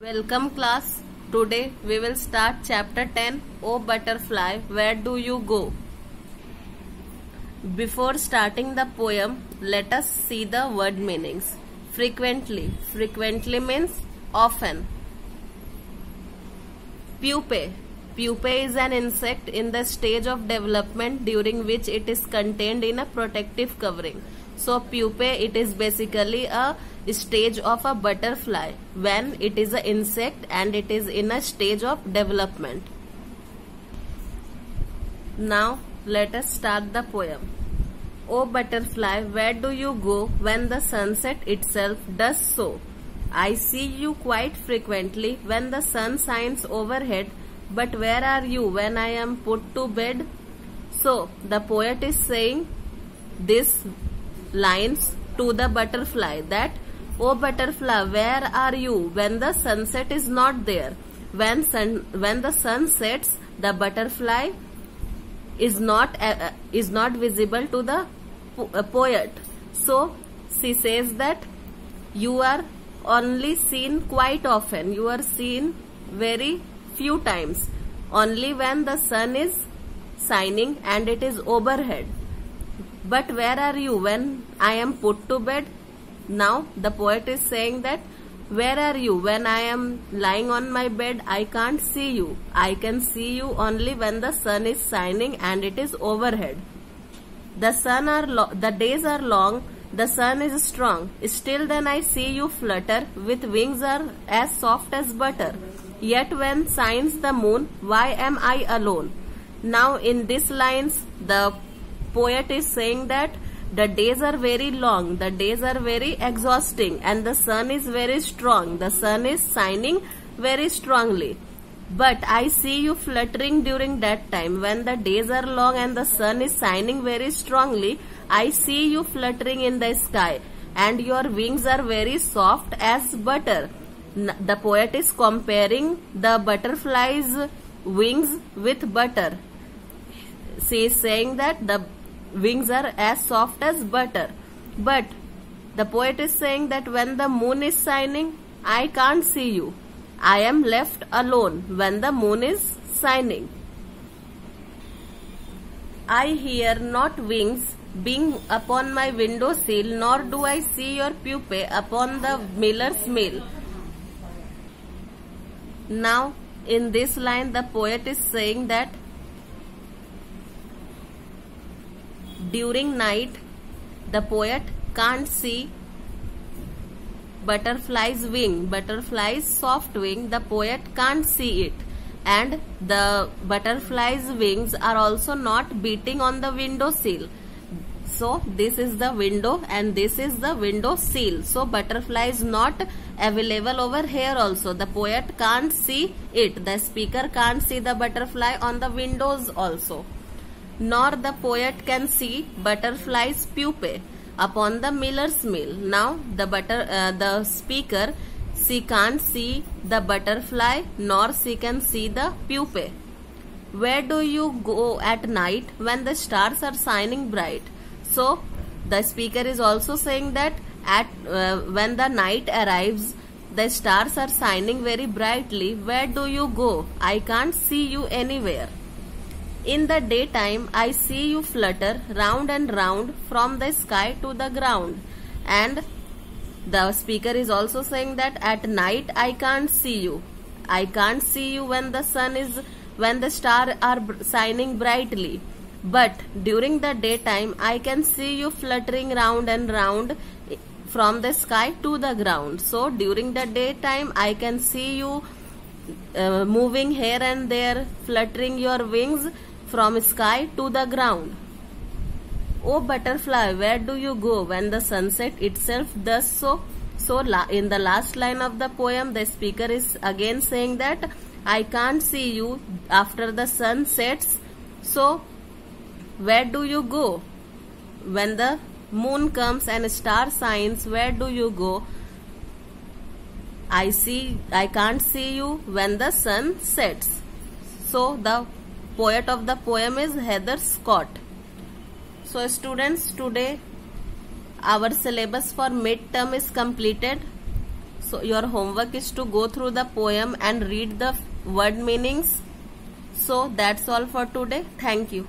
Welcome class. Today we will start chapter 10. Oh butterfly, where do you go? Before starting the poem, let us see the word meanings. Frequently. Frequently means often. Pupae. Pupae is an insect in the stage of development during which it is contained in a protective covering. So pupae, it is basically a stage of a butterfly when it is an insect and it is in a stage of development. Now let us start the poem. O butterfly, where do you go when the sunset itself does so? I see you quite frequently when the sun shines overhead, but where are you when I am put to bed? So the poet is saying these lines to the butterfly that, oh butterfly, where are you when the sunset is not there? When the sun sets, the butterfly is not visible to the poet. So she says that you are only seen quite often. You are seen very few times. Only when the sun is shining and it is overhead. But where are you when I am put to bed? Now the poet is saying that where are you when I am lying on my bed? I can't see you. I can see you only when the sun is shining and it is overhead. The days are long, the sun is strong. Still then I see you flutter with wings are as soft as butter. Yet when shines the moon, why am I alone? Now in these lines the poet is saying that the days are very long, the days are very exhausting, and the sun is very strong. The sun is shining very strongly. But I see you fluttering during that time. When the days are long and the sun is shining very strongly, I see you fluttering in the sky, and your wings are very soft as butter. The poet is comparing the butterfly's wings with butter. She is saying that the wings are as soft as butter. But the poet is saying that when the moon is shining, I can't see you. I am left alone when the moon is shining. I hear not wings being upon my window sill, nor do I see your pupae upon the miller's mill. Now in this line the poet is saying that during night the poet can't see butterfly's wing, butterfly's soft wing, the poet can't see it, and the butterfly's wings are also not beating on the window sill. So this is the window and this is the window sill. So butterfly is not available over here also. The poet can't see it. The speaker can't see the butterfly on the windows also. Nor the poet can see butterfly's pupae upon the miller's mill. Now the speaker, she can't see the butterfly nor she can see the pupae. Where do you go at night when the stars are shining bright? So the speaker is also saying that when the night arrives, the stars are shining very brightly. Where do you go? I can't see you anywhere. In the daytime, I see you flutter round and round from the sky to the ground. And the speaker is also saying that at night I can't see you. I can't see you when the stars are shining brightly. But during the daytime, I can see you fluttering round and round from the sky to the ground. So during the daytime, I can see you moving here and there, fluttering your wings from sky to the ground. Oh butterfly, where do you go when the sunset itself does so? So in the last line of the poem, the speaker is again saying that I can't see you after the sun sets. So where do you go? When the moon comes and star shines, where do you go? I can't see you when the sun sets. So the poet of the poem is Heather Scott. So students, today our syllabus for midterm is completed. So your homework is to go through the poem and read the word meanings. So that's all for today. Thank you.